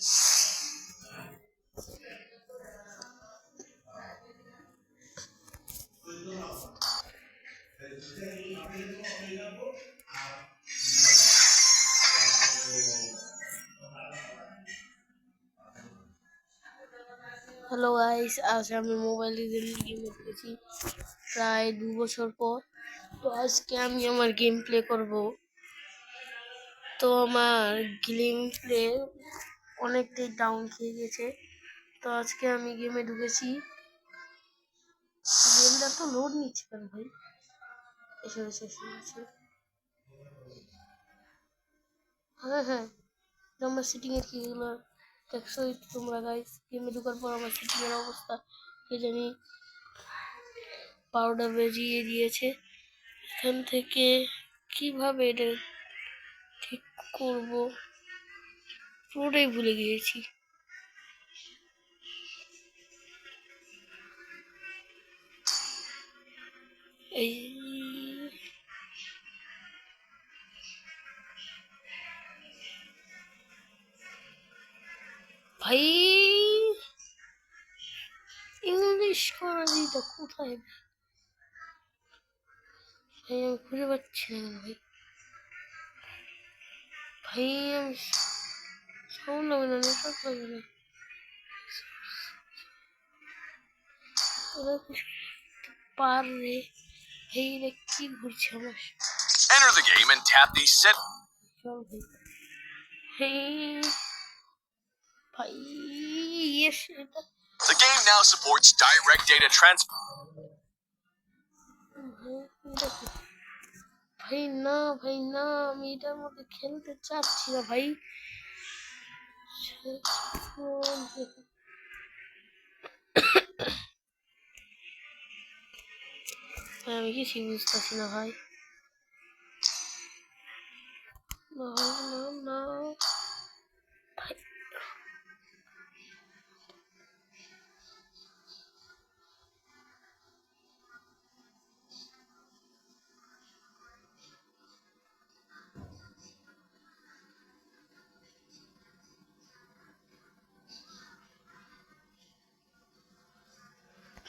Hello guys, আজ আমি mobile legend গেমে ঢুকেছি প্রায় 2 বছর পর। তো আজকে আমি আমার গেম প্লে করব। তো আমার গেম প্লে অনেকটাই ডাউন খেয়ে গেছে। তো আজকে আমি গেমে ঢুকেছি। গেমটা তো লোড নিচ্ছে কেন ভাই? এসে হ্যাঁ, আমার সিটিং এর কিগুলো দেখছোই তোমরা গাইস। গেমে ঢোকার পর আমার সিটিং এর অবস্থা কে জানি পাউডার বেজিয়ে দিয়েছে। এখান থেকে কিভাবে এটা ঠিক করব পুরোটাই ভুলে গিয়েছি। এই ভাই ইংলিশ করাজিটা কোথায় ভাই? আমি খুঁজে পাচ্ছি না ভাই। আমি সাউন্ড হবে না, নেটওয়ার্ক হবে না। পারে ভাই রে কি ঘুরছে আমার। Enter the game and tap the set. চল ভাই ভাই ইয়েস এটা The game now supports direct data transfer. ভাই না আমি এটার মধ্যে খেলতে চাচ্ছি না ভাই। আমি কিছু বুঝতেছি না ভাই। না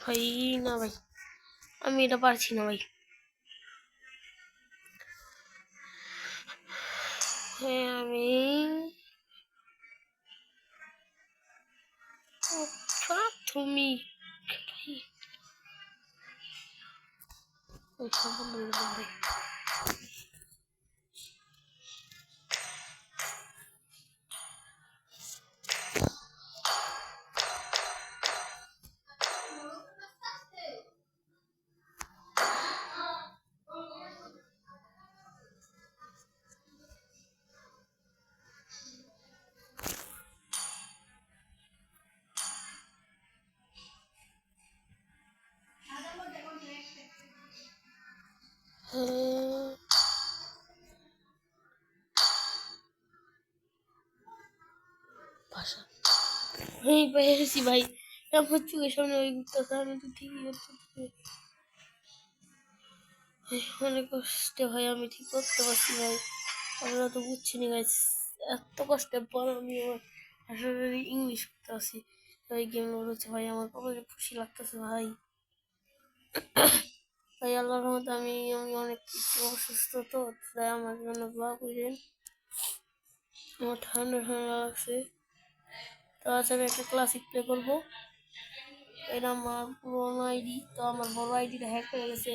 ভাই না ভাই, আমি এটা পারছি না ভাই। আমি প্রাথমিক ভাই ভাষা পেয়েছি ভাই। আমার চোখের সামনে ওই ঘুরতেছে, আমি তো ঠিকই করতে অনেক কষ্টে ভাই আমি ঠিক করতে পারছি ভাই। আমরা তো বুঝছি না গাইস, এত কষ্টের পর আমি আমার আসলে ইংলিশ করতে আসি। ওই গেম লোড হচ্ছে ভাই, আমার কবে খুশি লাগতেছে ভাই। ভাই আল্লাহর রহমতে আমি অনেক অসুস্থ, তো তাই আমার জন্য দোয়া করেন। আমার ঠান্ডা লাগছে। তো আজ আমি একটা ক্লাসিক প্লে করবো। এটা আমার পুরোনো আইডি, তো আমার বড় আইডিটা হ্যাক হয়ে গেছে।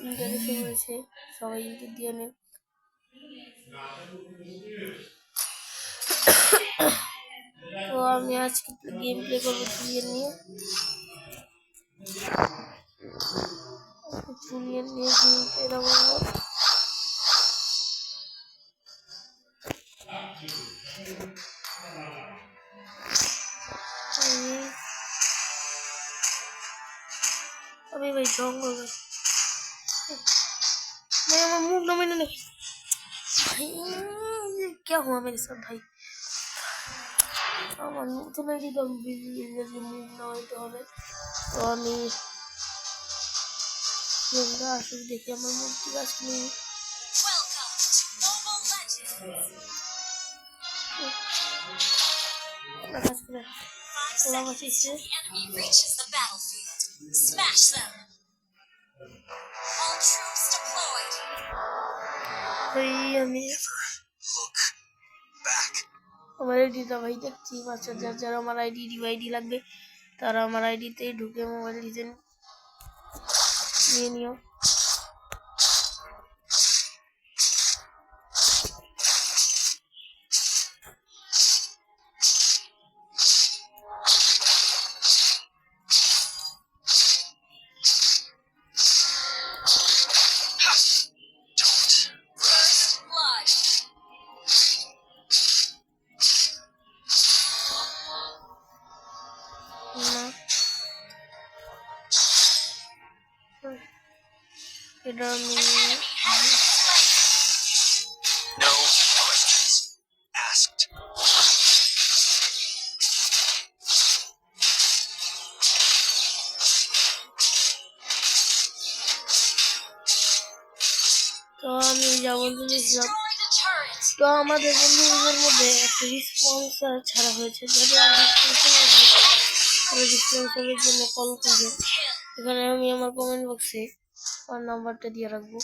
ইন্টারেস্টে হয়েছে, সবাই ইউটিউব দিয়ে নেই। তো আমি আজকে গেম প্লে করবো জুলিয়ান নিয়ে। গেম প্লে করবো। अभी भाई जाऊंगा मैं मूव ना मैंने नहीं भाई। ये क्या हुआ मेरे साथ भाई? আমার নতুন আইডি তো যদি মুভ না হইতে হবে। তো আমি গেমটা আসলে দেখি আমার মুভ ঠিক আছে নেই। কাজ করে 5 কোলা seconds বসেছে till the enemy reaches the battlefield. Smash them. All troops deployed. ওই আমি Look back. আমার আইডিটা ভাই দেখছি বাচ্চা যার আমার আইডি লাগবে তারা আমার আইডিতে ঢুকে মোবাইল লিজেন্ড নিয়ে নিও First blood. না এটা আমি Enemy has been slain. No questions asked. তো আমি যা বলতে চাইছিলাম Destroy the turret. তো আমাদের বন্ধুদের মধ্যে একটা রিসপন্সার ছাড়া হয়েছে যদি রিসপন্সারের জন্য কল করবে Kill. এখানে আমি আমার কমেন্ট বক্সে আমার নাম্বারটা দিয়ে রাখবো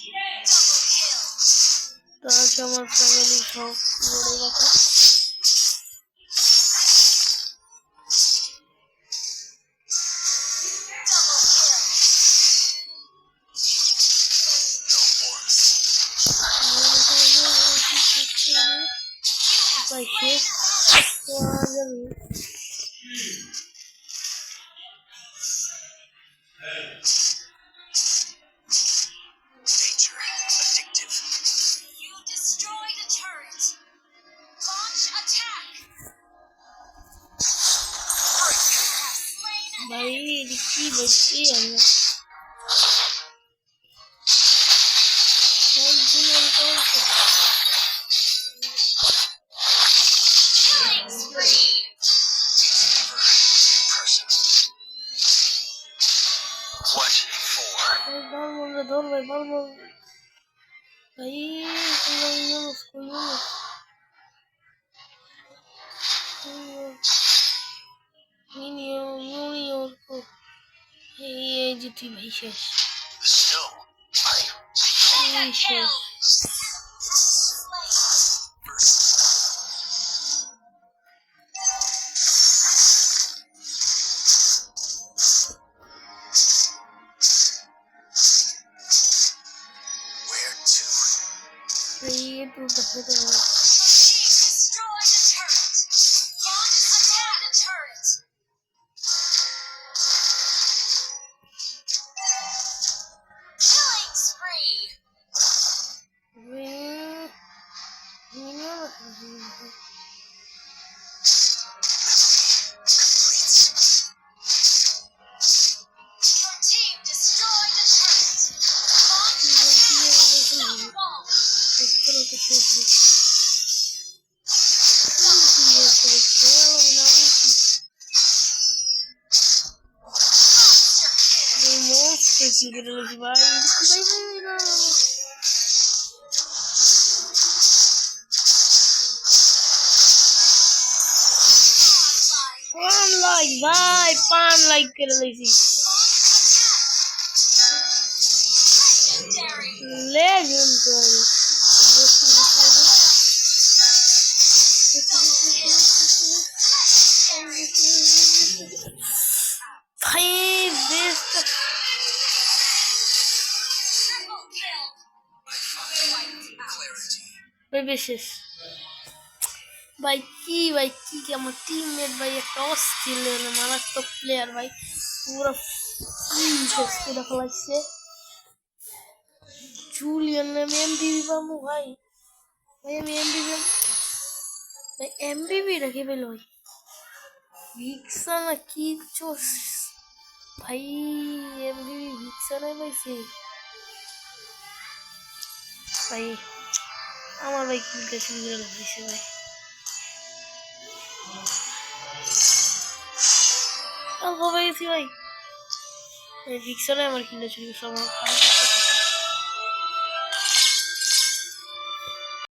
Killing spree. Double kill. তো আছে আমার ফ্যামিলি সব বড় কথা Double kill. পাইছে তো আজ আমি Danger. Addictive. You destroyed a turret. Launch attack. You have slain an ভাই দেখি বলছি আমি killing spree. Personal. What for? ধর ভাই বলবো ভাই ইউনুস ইউনিয়র্ক এই যে তুই ভাই শেষ The snow. Mega kill. Where to? এই তুই দেখতে Team destroyed the turret. Launch attack the turret. Killing spree. Your team destroyed the turret. Launch attack the wall. Monster kill. পান লাইক করে লইছি Legendary. লেজেন্ডারি ভাই বেস্ট Triple kill. Clarity. ভাই বিশেষ ভাই কি আমার টিমমেট ভাই একটা অস্থির মারাত্মক প্লেয়ার ভাই পুরো শেষ করে ফেলাইছে জুলিয়ান আমি এমডিবি পাবো ভাই আমি এমডিবি এমবিবি রেখে পেল ভাই ভিক্সা না কি চোস ভাই এমবিবি ভিক্সা না পাইছে ভাই আমার ভাই কিলটা শুরু করে লাগছে ভাই অল্প পেয়েছি ভাই ভিক্সা না আমার কিলটা শুরু করছে আমার